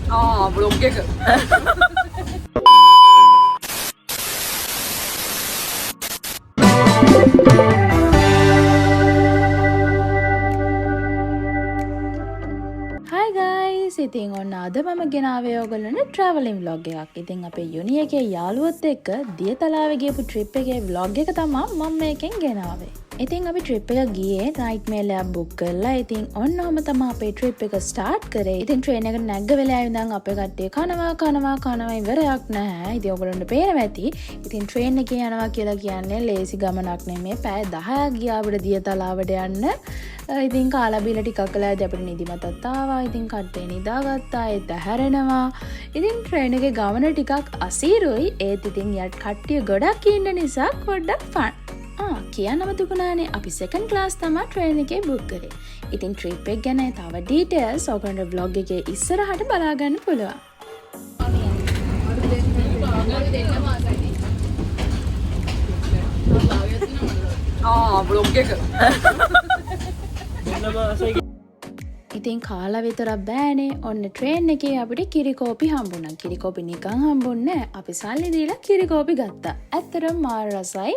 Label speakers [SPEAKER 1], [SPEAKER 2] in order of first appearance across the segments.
[SPEAKER 1] Blog එක.
[SPEAKER 2] Hi guys! ඉතින් ඔන්න අද මම ගෙනාවේ ඔයගොල්ලන්ට traveling vlog එකක්. ඉතින් අපේ යුනි එකේ යාළුවොත් එක්ක දියතලාවේ ගියපු trip එකේ vlog එක තමයි මම මේකෙන් ගෙනාවේ. ඉතින් අපි trip එක ගියේ night mail එකක් book කරලා. ඉතින් ඔන්නෝම තමයි අපේ trip එක start කරේ. ඉතින් train එකට නැග්ග වෙලාවේ ඉඳන් අපේ කට්ටිය කනවා ඉවරයක් නැහැ. ඉතින් ඔයගොල්ලන්ට පේනවා ඇති. ඉතින් train එකේ යනවා කියලා කියන්නේ ලේසි ගමනක් නෙමෙයි. පැය 10ක් ගියා අපිට දියතලාවට යන්න. ඉතින් කාලා බීලා ටිකක් කළාදී අපිට නිදිමතත් ආවා. ඉතින් කට්ටිය නිදාගත්තා. ඒත් ඇහැරෙනවා. ඉතින් train එකේ ගමන ටිකක් අසීරුයි. ඒත් ඉතින් යට කට්ටිය ගොඩක් ඉන්න නිසා පොඩ්ඩක් fun. කියන්න අමතකුණානේ අපි second class තමයි train එකේ book කරේ. ඉතින් trip එක ගැන තව details ඔයගොල්ලන්ට vlog එකේ ඉස්සරහට බලා ගන්න පුළුවන්.
[SPEAKER 1] බ්ලොග් එක.
[SPEAKER 2] ඉතින් කාලා විතරක් බෑනේ. ඔන්න train එකේ අපිට කිරිකෝපි හම්බුණා. කිරිකෝපි නිකන් හම්බුන්නේ නැහැ. අපි සල්ලි දීලා කිරිකෝපි ගත්තා. ඇත්තටම මාර රසයි.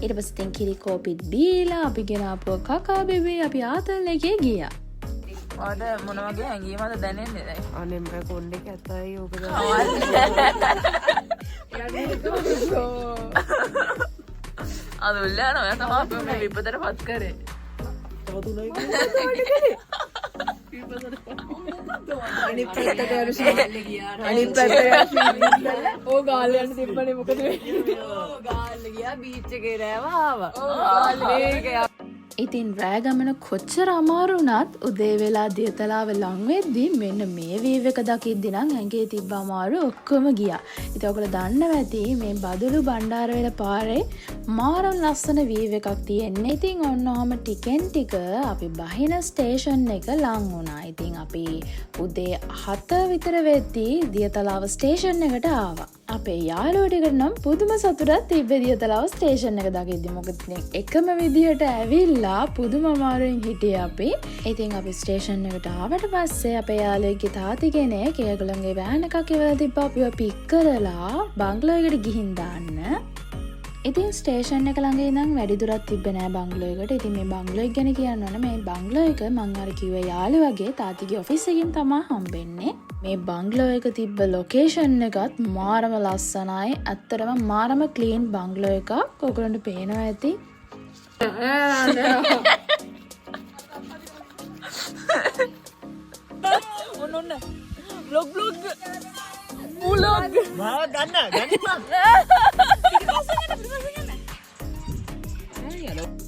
[SPEAKER 2] ඊට පස්සේ ඉතින් කිරිකෝපිත් බීලා අපි ගෙනාපු කකා බෙබේ අපි ආතල් එකේ ගියා.
[SPEAKER 1] ඔයාලට මොන වගේ හැඟීමක්ද දැනෙන්නේ දැන්?
[SPEAKER 3] අනේ මම කොණ්ඩේ කැතයි ඕක
[SPEAKER 1] අද උල්ලාන ඔයා තමයි අපිව මේ විපතටපත් කරේ.
[SPEAKER 3] අනිත් පැත්තට යන ශීල්ල ගියා. අනිත් පැත්තට ඕ ගාල් යන තිබ්බනේ මොකද වෙන්නේ? ගාල් ගියා බීච් එකේ රැව ආවා. මේක
[SPEAKER 2] ඉතින් රෑ ගමන කොච්චර අමාරු වුණත් උදේ වෙලා දියතලාව ලං වෙද්දී මෙන්න මේ වීව් එක දකිද්දි නම් ඇඟේ තිබ්බ අමාරු ඔක්කොම ගියා. ඉතින් ඔයගොල්ලෝ දන්නවා ඇති මේ බදුළු බණ්ඩාරවැල පාරේ මාරම ලස්සන වීව් එකක් තියෙන්නේ. ඉතින් ඔන්න ඔහම ටිකෙන් ටික අපි බහින ස්ටේෂන් එක ලං වුණා. ඉතින් අපි උදේ 7 විතර වෙද්දී දියතලාව ස්ටේෂන් එකට ආවා. අපේ යාළුවෝ ටිකට නම් පුදුම සතුටක් තිබ්බේ දියතලාව ස්ටේෂන් එක දකිද්දි. මොකද එකම විදිහට ඇවිල්ලා පුදුම අමාරුවෙන් හිටියේ අපි. ඉතින් අපි ස්ටේෂන් එකට ආවට පස්සේ අපේ යාළුවෙක්ගේ තාත්ති කෙනෙක් ඒගොල්ලන්ගේ වෑන් එකක් ඉවලා තිබ්බා අපිව පික් කරලා බංගලෝ එකට ගිහින් දාන්න. ඉතින් ස්ටේෂන් එක ළඟ ඉඳන් වැඩි දුරක් තිබ්බේ නෑ බංගලෝ එකට. ඉතින් මේ බංගලෝ එක ගැන කියන්න ඕන මේ බංගලෝ එක මං අර කිව්වේ යාළුවගේ තාත්තිගේ ඔෆිස් එකකින් තමයි හම්බෙන්නේ. මේ බංගලෝ එක තිබ්බ ලොකේෂන් එකත් මාරම ලස්සනයි. ඇත්තටම මාරම ක්ලීන් බංගලෝ එකක්. ඔයගොල්ලන්ට පේනවා ඇති.
[SPEAKER 1] ඔන්න බ්ලොග් මාව ගන්න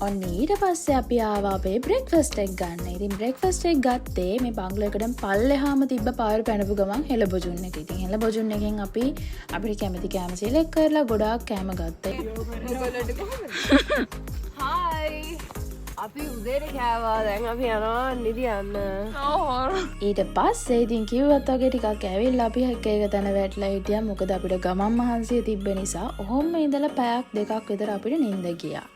[SPEAKER 2] ඔන්න ඊට පස්සේ අපි ආවා අපේ බ්‍රෙක්ෆාස්ට් එක ගන්න. ඉතින් බ්‍රෙක්ෆාස්ට් එක ගත්තේ මේ බංගලෝ එකටම පල්ලෙහාම තිබ්බ පාර පැනපු ගමන් හෙළබොජුන් එක. ඉතින් හෙළබොජුන් එකෙන් අපි අපිට කැමති කෑම සිලෙක්ට් කරලා ගොඩාක් කෑම ගත්තා.
[SPEAKER 3] හායි අපි උදේට කෑවා. දැන් අපි යනවා නිදියන්න.
[SPEAKER 2] ඊට පස්සේ ඉතින් කිව්වත් වගේ ටිකක් ඇවිල්ලා අපි එක තැන වැටලා හිටියා. මොකද අපිට ගමන් මහන්සිය තිබ්බ නිසා ඔහොම ඉඳලා පැයක් දෙකක් විතර අපිට නිින්ද ගියා.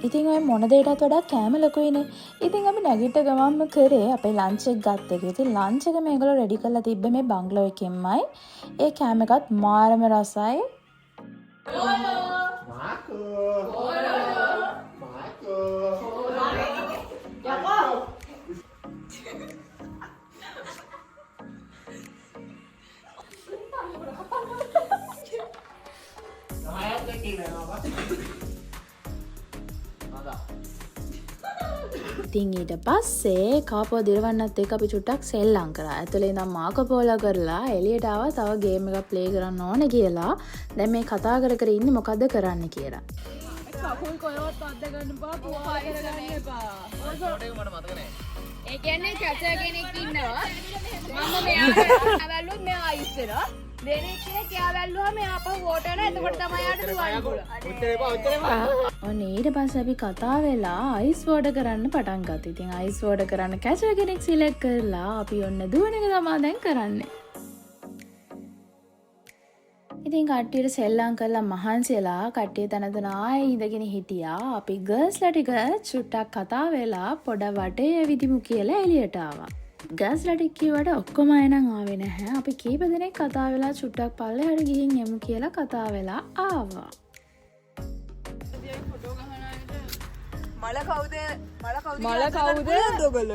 [SPEAKER 2] ඉතින් ඔය මොන දෙයකටත් වඩා කෑම ලොකුයිනේ. ඉතින් අපි නැගිට ගමන්ම කරේ අපේ ලන්ච් එක ගත්ත එක. ඉතින් ලන්ච් එක මේගොල්ලෝ රෙඩි කරලා තිබ්බේ මේ බංගලෝ එකෙන්මයි. ඒ කෑම එකත් මාරම රසයි. ඉතින් ඊට පස්සේ කාපුව දිරවන්නත් එක්ක අපි චුට්ටක් සෙල්ලම් කරා. ඇතුලේ ඉඳන් මාකපෝලා කරලා එළියට ආවා තව ගේම් එකක් ප්ලේ කරන්න ඕනේ කියලා. දැන් මේ කතා කර කර ඉන්නේ මොකද්ද කරන්න කියලා.
[SPEAKER 3] කකුල් කොයවත් අද්ද ගන්න බා පුවා කරගන්න එපා.
[SPEAKER 1] මට මතක නෑ.
[SPEAKER 3] ඒ කියන්නේ චචා කෙනෙක් ඉන්නවා. මම මෙයා බැලුවොත් මෙයා ඉස්සරහ. දෙනෙක් කෙනෙක් එයා බැලුවාම එයා අපහ වෝට් යනවා. එතකොට තමයි යාට දුවන්න පුළුවන්.
[SPEAKER 2] ඔන්න ඊට පස්සේ අපි කතා වෙලා අයිස් වෝටර් කරන්න පටන් ගත්තා. ඉතින් අයිස් වෝටර් කරන්න කැචර් කෙනෙක් සිලෙක්ට් කරලා අපි ඔන්න දුවන එක තමයි දැන් කරන්නේ. ඉතින් කට්ටියට සෙල්ලම් කරලා මහන්සියලා කට්ටිය තනතන ආයේ ඉඳගෙන හිටියා. අපි ගර්ල්ස්ලා ටික චුට්ටක් කතා වෙලා පොඩ වටේ ඇවිදිමු කියලා එළියට ආවා. ගස් රටික් කිව්වට ඔක්කොම අය නම් ආවේ නැහැ. අපි කීප දෙනෙක් කතා වෙලා චුට්ටක් පල්ලෙහාට ගිහින් එමු කියලා කතා වෙලා ආවා.
[SPEAKER 3] මල කවුද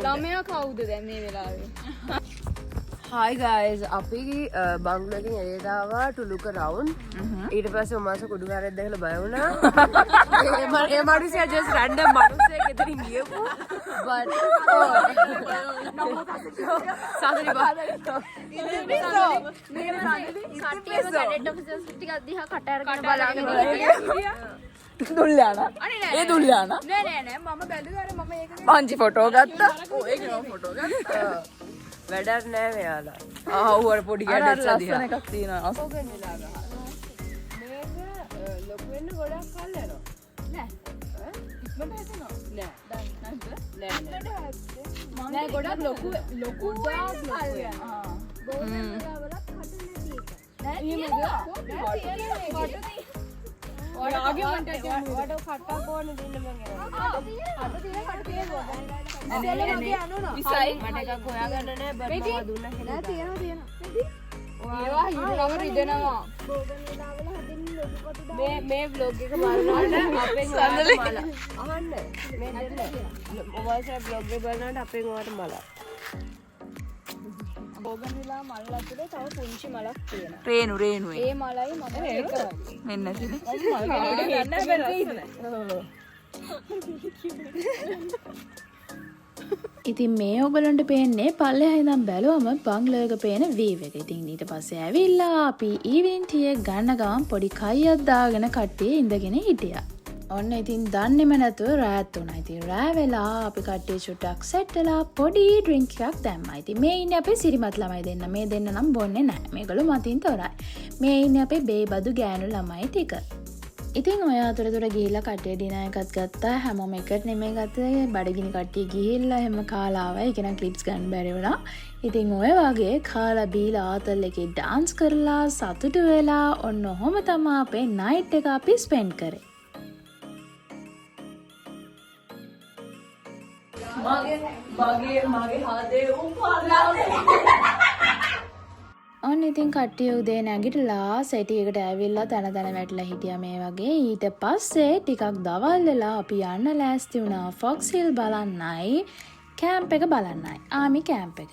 [SPEAKER 3] ළමයා කවුද දැන් මේ වෙලාවේ?
[SPEAKER 4] Hi guys, අපි බංගලෝරකින් එළියට ආවා to look around. ඊට පස්සේ මාස කුඩු කාරයක් දැකලා බය වුණා. ඒ මිනිස්සයා just random මිනිස්සෙක් ගෙදරින් ගියපු. But සාදරි බා.
[SPEAKER 1] දුල්ලාන ඒ දුල්ලාන
[SPEAKER 3] නෑ මම බැලුවා මම ඒක
[SPEAKER 1] පංචි ෆොටෝ ගත්තා. ඕ ඒක නෝ ෆොටෝ ගත්තා.
[SPEAKER 4] වැඩක් නෑ මෙයාලා.
[SPEAKER 1] ආව් අර පොඩි ගැඩට් සදියා එකක් තියෙනවා.
[SPEAKER 3] ඕකෙන් වෙලා ගහනවා. මේක ලොකු වෙන්න ගොඩක් කල් යනවා. නෑ. ඉක්මනට හැදෙනවා. නෑ. දැන් නැද්ද? නෑ ගොඩක් ලොකු ගාස් කල් යනවා. ගෝල්ඩන් වෙලාවලත් හදන්නේ ඒක. නෑ තියෙනවා. ඔය ආගියුමන්ට් එක වඩ කට්ටක් ඕන දෙන්න මම එනවා. අද තියෙන මගේ අනුනා.
[SPEAKER 4] විසයි මට එකක් හොයාගන්න නෑ බත් මම දුන්නා හෙලලා.
[SPEAKER 3] නෑ තියෙනවා. ඒවා හිරවම රිදෙනවා.
[SPEAKER 4] මේ vlog එක බලනකොට අපෙන් ඔයාලට මල. අහන්න. මේ දෙන්න. ඔයාලට vlog එක බලනකොට අපෙන් ඔයාලට මල.
[SPEAKER 3] බෝගන්විලා මල් අතුලේ තව පුංචි මලක් තියෙනවා.
[SPEAKER 1] රේනු
[SPEAKER 3] ඒ මලයි මම එක වගේ.
[SPEAKER 1] මෙන්න කිව්වේ.
[SPEAKER 2] ඉතින් මේ ඔයගලන්ට පේන්නේ පල්ලෙහා ඉඳන් බැලුවම බංගලෝයක පේන වීව් එක. ඉතින් ඊට පස්සේ ඇවිල්ලා අපි ඉවෙන්ට් එක ගන්න ගමන් පොඩි කයියක් දාගෙන කට්ටිය ඉඳගෙන හිටියා. ඔන්න ඉතින් දන්නේම නැතුව රාත් වුණා. ඉතින් රෑ වෙලා අපි කට්ටිය චුට්ටක් සෙට් වෙලා පොඩි ඩ්‍රින්ක් එකක් දැම්මා. ඉතින් මේ ඉන්නේ අපේ සිරිමත් ළමයි දෙන්න. මේ දෙන්න නම් බොන්නේ නැහැ. මේගොල්ලෝ මතින් තොරයි. මේ ඉන්නේ අපේ බේබදු ගෑනු ළමයි ටික. ඉතින් ඔය අතරතුර ගිහිල්ලා කට්ටිය ඩිනර් එකක් ගත්තා. හැමෝම එකට නෙමෙයි ගත්තේ. බඩගිනි කට්ටිය ගිහිල්ලා හැම කාලා ආවා. ඒක නම් ක්ලිප්ස් ගන්න බැරි වුණා. ඉතින් ඔය වගේ කාලා බීලා ආතල් එකේ ඩාන්ස් කරලා සතුටු වෙලා ඔන්න ඔහොම තමයි අපේ නයිට් එක අපි ස්පෙන්ඩ් කරේ.
[SPEAKER 1] මගේ හදේ උපාලා
[SPEAKER 2] ඔන්න ඉතින් කට්ටිය උදේ නැගිටලා සෙටි එකට ඇවිල්ලා තන වැටලා හිටියා මේ වගේ. ඊට පස්සේ ටිකක් දවල් වෙලා අපි යන්න ලෑස්ති වුණා ෆොක්ස් හිල් බලන්නයි කැම්ප් එක බලන්නයි. ආමි කැම්ප් එක.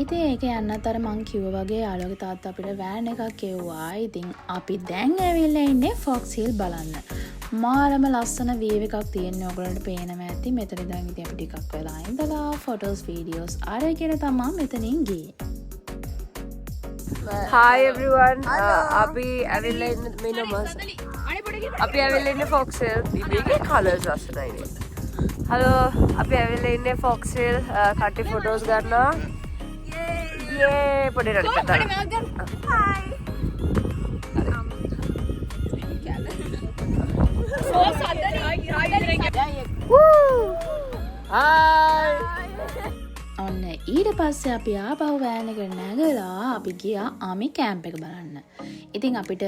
[SPEAKER 2] ඉතින් ඒක යන්නත් අර මං කිව්වා වගේ යාළුවගේ තාත්තා අපිට වෑන් එකක් එව්වා. ඉතින් අපි දැන් ඇවිල්ලා ඉන්නේ ෆොක්ස් හිල් බලන්න. මාරම ලස්සන වීව් එකක් තියෙනවා. ඔයගොල්ලන්ට පේනම ඇති. මෙතන ඉඳන් ඉතින් අපි ටිකක් වෙලා ඉඳලා ෆොටෝස් වීඩියෝස් අරගෙන තමයි මෙතනින් ගියේ.
[SPEAKER 4] Hi everyone. අපි ඇවිල්ලා ඉන්න මෙන්න මස්. අපි ඇවිල්ලා ඉන්නේ Fox Hill. මේකේ කලර්ස් ලස්සනයිනේ. හලෝ අපි ඇවිල්ලා ඉන්නේ Fox Hill. කට්ටි ෆොටෝස් ගන්නවා. යේ පොඩි රට කතා. Hi.
[SPEAKER 2] ඔන්න ඊට පස්සේ අපි ආපහු වෑන් එකට නැගලා අපි ගියා ආමි කැම්ප් එක බලන්න. ඉතින් අපිට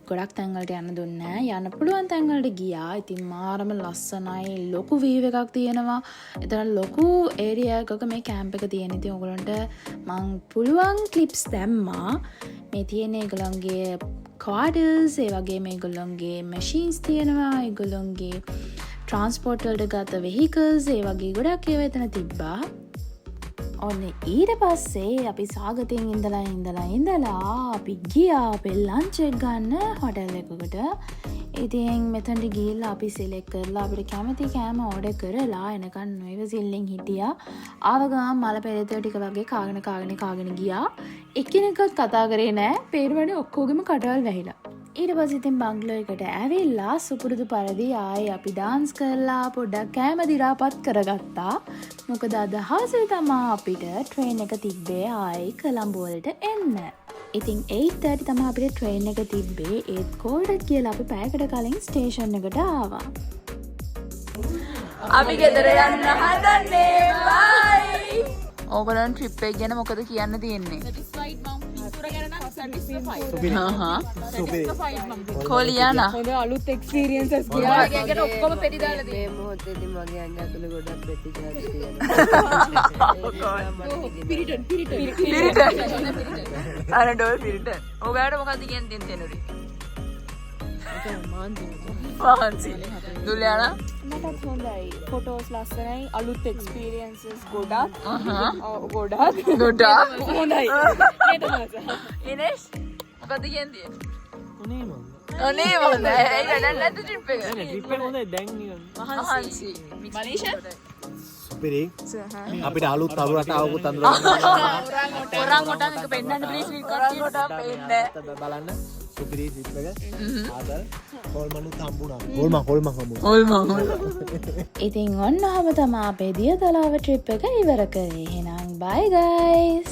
[SPEAKER 2] ගොඩක් තැන් වලට යන්න දුන්නේ නැහැ. යන්න පුළුවන් තැන් වලට ගියා. ඉතින් මාරම ලස්සනයි. ලොකු වීව් එකක් තියෙනවා. එතන ලොකු ඒරියා එකක මේ කැම්ප් එක තියෙන. ඉතින් ඔයගොල්ලන්ට මං පුළුවන් ක්ලිප්ස් දැම්මා. මේ තියෙන ඒගොල්ලන්ගේ කාඩර්ස්, ඒ වගේ මේගොල්ලන්ගේ මැෂින්ස් තියෙනවා. ඒගොල්ලන්ගේ ට්‍රාන්ස්පෝර්ට් වලට ගත වෙහිකල්ස්, ඒ වගේ ගොඩක් ඒවා එතන තිබ්බා. ඔන්න ඊට පස්සේ අපි සාගතයෙන් ඉඳලා අපි ගියා අපේ ලන්ච් එක ගන්න හොටෙල් එකකට. ඉතින් මෙතනට ගිහිල්ලා අපි සිලෙක්ට් කරලා අපිට කැමති කෑම ඕඩර් කරලා එනකන් නොයිවසිල්ලෙන් හිටියා. ආව ගමන් මල පෙරේතය ටික වගේ කාගෙන ගියා. එක්කෙනෙක්වත් කතා කරේ නෑ. පේරුවනේ ඔක්කොගෙම කටවල් වැහිලා. ඊට පස්සේ ඉතින් බංගලෝ එකට ඇවිල්ලා සුපුරුදු පරිදි ආයේ අපි ඩාන්ස් කරලා පොඩ්ඩක් කෑම දිරාපත් කරගත්තා. මොකද අද හවසේ තමයි අපිට ට්‍රේන් එක තිබ්බේ ආයේ කොළඹ වලට එන්න. ඉතින් 8:30 තමයි අපිට ට්‍රේන් එක තිබ්බේ. ඒත් කෝල්ඩ් කියලා අපි පැයකට කලින් ස්ටේෂන් එකට ආවා.
[SPEAKER 1] අපි ගෙදර යන්න හදන්නේ. බයි. ඕගොල්ලන් ට්‍රිප් එක ගැන මොකද කියන්න තියෙන්නේ? කොලියානා
[SPEAKER 3] හොඳ අලුත් එක්ස්පීරියන්සස් ගියා. ඔක්කොම පෙටි දාලා
[SPEAKER 4] මේ මොහොතේදී මගේ අංග ඇතුලේ ගොඩක් ප්‍රතිචාර තියෙනවා.
[SPEAKER 1] අර ඩෝල් පිරිට. ඔයාලට මොකද්ද කියන්න තියෙන්නේ? මහන්සි. දුලියානා
[SPEAKER 2] මටත් හොඳයි. ෆොටෝස් ලස්සනයි. අලුත් එක්ස්පීරියන්සස් ගොඩක්. ගොඩක්. හොඳයි.
[SPEAKER 1] ඉනේෂ් මොකද්ද කියන්නේ? අනේ මම ඇයි නැද්ද ට්‍රිප් එක?
[SPEAKER 5] ට්‍රිප් එක හොඳයි දැන් නිකන්.
[SPEAKER 1] මහන්සි. මනීෂා
[SPEAKER 6] සුපිරි. අපිට අලුත් තරු රටාවකුත් අඳුරගන්න.
[SPEAKER 1] orang orang එක පෙන්නන්න ප්ලීස් orang orang පෙන්න.
[SPEAKER 6] බලන්න. සුපිරි ට්‍රිප් එක. ආදල් හොල්මනුත් හම්බුණා. හොල්මන් හම්බුණා.
[SPEAKER 1] හොල්මන්
[SPEAKER 2] ඉතින් ඔන්න ඔහම තමා අපේ දියතලාව ට්‍රිප් එක ඉවර කරේ. එහෙනම් bye guys.